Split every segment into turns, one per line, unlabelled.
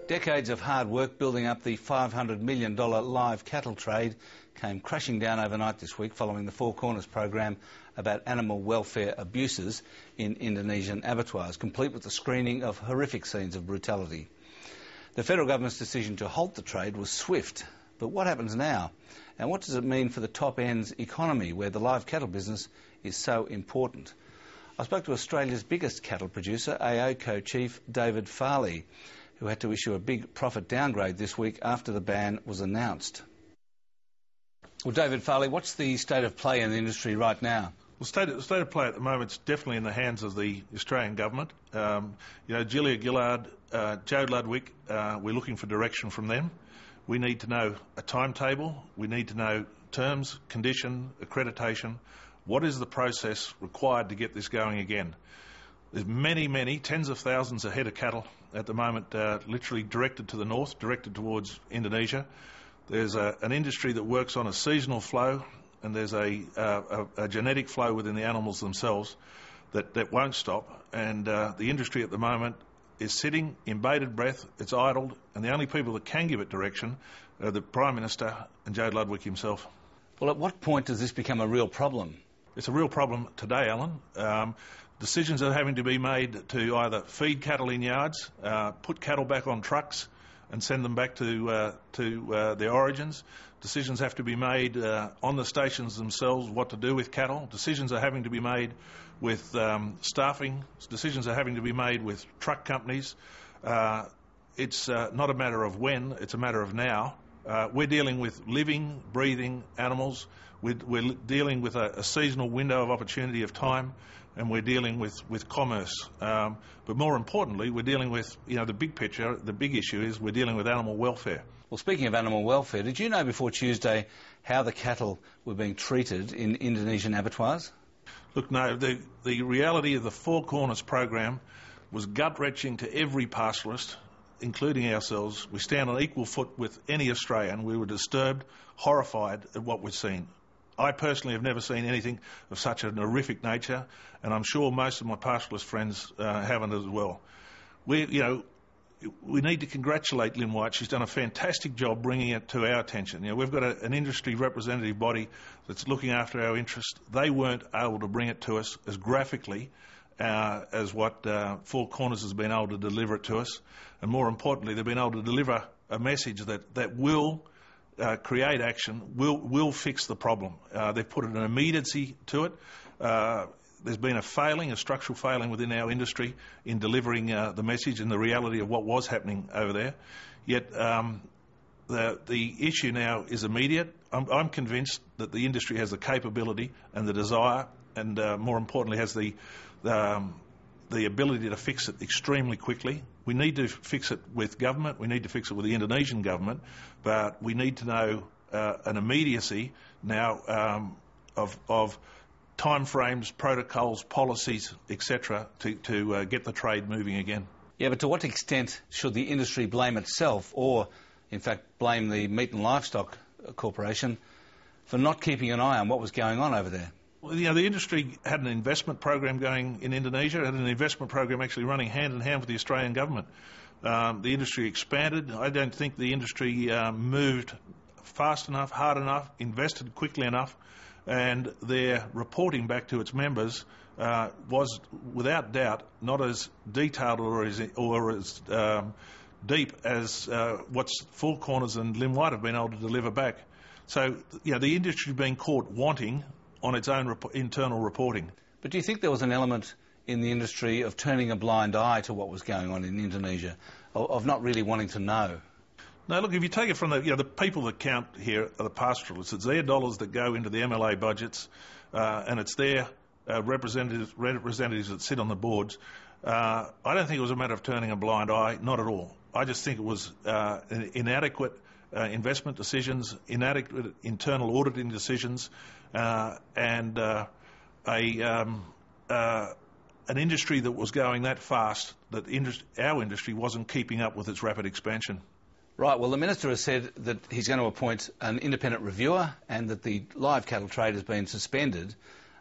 Decades of hard work building up the $500 million live cattle trade came crashing down overnight this week following the Four Corners program about animal welfare abuses in Indonesian abattoirs, complete with the screening of horrific scenes of brutality. The federal government's decision to halt the trade was swift, but what happens now? And what does it mean for the top end's economy, where the live cattle business is so important? I spoke to Australia's biggest cattle producer, AAco chief David Farley, who had to issue a big profit downgrade this week after the ban was announced. Well, David Farley, what's the state of play in the industry right now?
Well, state of play at the moment is definitely in the hands of the Australian government. Julia Gillard, Joe Ludwig, we're looking for direction from them. We need to know a timetable. We need to know terms, condition, accreditation. What is the process required to get this going again? There's many, tens of thousands of head of cattle at the moment literally directed to the north, directed towards Indonesia. There's an industry that works on a seasonal flow, and there's a genetic flow within the animals themselves that won't stop. And the industry at the moment is sitting in bated breath, it's idled, and the only people that can give it direction are the Prime Minister and Joe Ludwig himself.
Well, at what point does this become a real problem?
It's a real problem today, Alan. Decisions are having to be made to either feed cattle in yards, put cattle back on trucks and send them back to their origins. Decisions have to be made on the stations themselves, what to do with cattle. Decisions are having to be made with staffing. Decisions are having to be made with truck companies. It's not a matter of when, it's a matter of now. We're dealing with living, breathing animals. We're dealing with a seasonal window of opportunity of time, and we're dealing with commerce. But more importantly, we're dealing with, the big picture, the big issue is we're dealing with animal welfare.
Well, speaking of animal welfare, did you know before Tuesday how the cattle were being treated in Indonesian abattoirs?
Look, no, the reality of the Four Corners program was gut-wrenching to every pastoralist, including ourselves. We stand on equal foot with any Australian. We were disturbed, horrified at what we've seen. I personally have never seen anything of such an horrific nature, and I'm sure most of my pastoralist friends haven't as well. We need to congratulate Lynn White. She's done a fantastic job bringing it to our attention. We've got an industry representative body that's looking after our interests. They weren't able to bring it to us as graphically as what Four Corners has been able to deliver it to us. And more importantly, they've been able to deliver a message that will create action, will fix the problem. They've put an immediacy to it. There's been a structural failing within our industry in delivering the message and the reality of what was happening over there. Yet the issue now is immediate. I'm convinced that the industry has the capability and the desire, and more importantly has the ability to fix it extremely quickly. We need to fix it with government, we need to fix it with the Indonesian government, but we need to know an immediacy now of timeframes, protocols, policies, etc. to get the trade moving again.
Yeah, but to what extent should the industry blame itself, or in fact blame the Meat and Livestock Corporation for not keeping an eye on what was going on over there?
Well, the industry had an investment program going in Indonesia, had an investment program actually running hand in hand with the Australian government. The industry expanded. I don't think the industry moved fast enough, hard enough, invested quickly enough, and their reporting back to its members was, without doubt, not as detailed or as deep as what Four Corners and Lynn White have been able to deliver back. So, the industry being caught wanting on its own internal reporting.
But do you think there was an element in the industry of turning a blind eye to what was going on in Indonesia, of not really wanting to know?
No, look, if you take it from the people that count here are the pastoralists. It's their dollars that go into the MLA budgets, and it's their representatives that sit on the boards. I don't think it was a matter of turning a blind eye, not at all. I just think it was inadequate investment decisions, inadequate internal auditing decisions, and an industry that was going that fast that our industry wasn't keeping up with its rapid expansion.
Right, well, the Minister has said that he's going to appoint an independent reviewer and that the live cattle trade has been suspended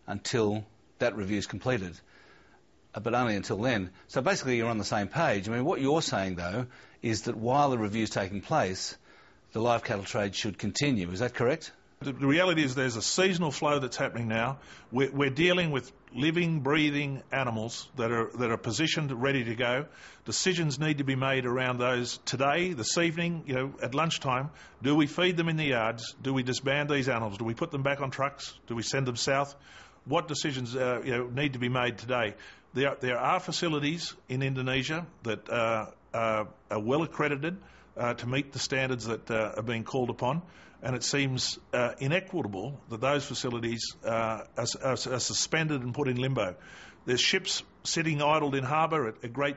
until that review is completed. but only until then. So basically you're on the same page. I mean, what you're saying, though, is that while the review's taking place, the live cattle trade should continue. Is that correct?
The reality is there's a seasonal flow that's happening now. We're dealing with living, breathing animals that are positioned, ready to go. Decisions need to be made around those today, this evening, at lunchtime. Do we feed them in the yards? Do we disband these animals? Do we put them back on trucks? Do we send them south? What decisions need to be made today? There are facilities in Indonesia that are well accredited to meet the standards that are being called upon, and it seems inequitable that those facilities are suspended and put in limbo. There's ships sitting idled in harbour at great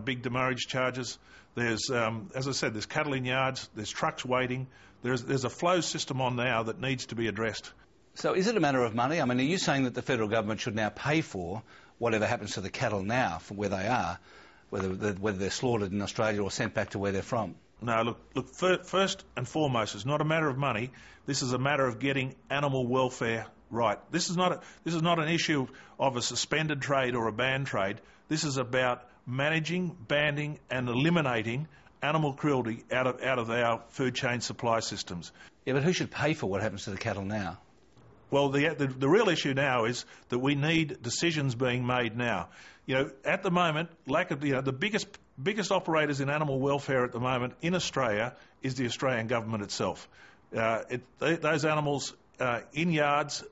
big demurrage charges. There's, as I said, there's cattle in yards, there's trucks waiting. There's a flow system on now that needs to be addressed.
So is it a matter of money? I mean, are you saying that the federal government should now pay for whatever happens to the cattle now from where they are, whether they're slaughtered in Australia or sent back to where they're from?
No, look. First and foremost, it's not a matter of money. This is a matter of getting animal welfare right. This is not an issue of a suspended trade or a banned trade. This is about managing, banning, and eliminating animal cruelty out of our food chain supply systems.
Yeah, but who should pay for what happens to the cattle now?
Well, the real issue now is that we need decisions being made now. At the moment, the biggest operators in animal welfare at the moment in Australia is the Australian government itself. Those animals in yards,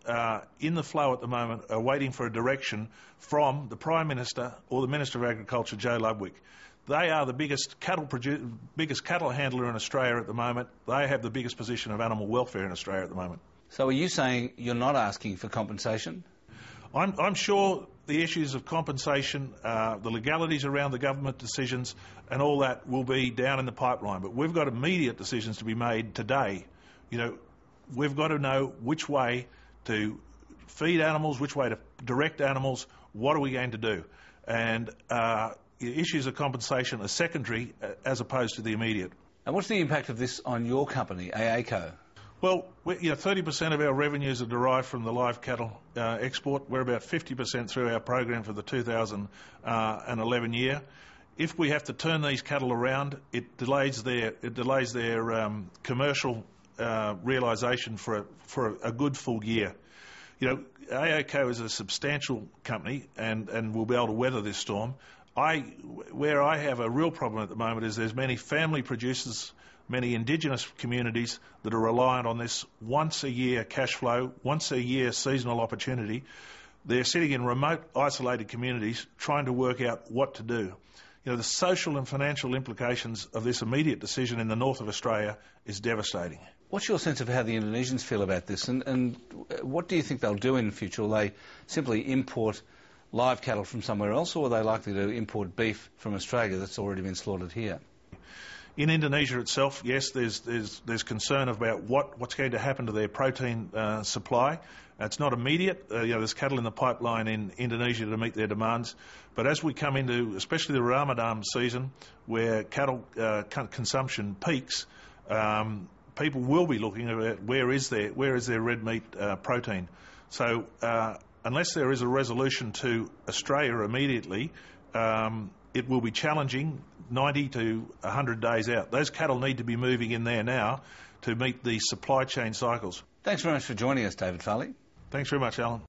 in the flow at the moment, are waiting for a direction from the Prime Minister or the Minister of Agriculture, Joe Ludwick. They are the biggest cattle handler in Australia at the moment. They have the biggest position of animal welfare in Australia at the moment.
So are you saying you're not asking for compensation?
I'm sure the issues of compensation, the legalities around the government decisions and all that will be down in the pipeline. But we've got immediate decisions to be made today. We've got to know which way to feed animals, which way to direct animals, what are we going to do? And issues of compensation are secondary as opposed to the immediate.
And what's the impact of this on your company, AAco?
Well, 30% of our revenues are derived from the live cattle export. We're about 50% through our program for the 2011 year. If we have to turn these cattle around, it delays their commercial realisation for a good full year. AAco is a substantial company and will be able to weather this storm. Where I have a real problem at the moment is there's many family producers, many Indigenous communities that are reliant on this once-a-year cash flow, once-a-year seasonal opportunity. They're sitting in remote, isolated communities trying to work out what to do. The social and financial implications of this immediate decision in the north of Australia is devastating.
What's your sense of how the Indonesians feel about this, and what do you think they'll do in the future? Will they simply import live cattle from somewhere else, or are they likely to import beef from Australia that's already been slaughtered here?
In Indonesia itself, yes, there's concern about what's going to happen to their protein supply. It's not immediate. There's cattle in the pipeline in Indonesia to meet their demands. But as we come into, especially the Ramadan season, where cattle consumption peaks, people will be looking at where is their red meat protein. So unless there is a resolution to Australia immediately, it will be challenging 90 to 100 days out. Those cattle need to be moving in there now to meet the supply chain cycles.
Thanks very much for joining us, David Farley.
Thanks very much, Alan.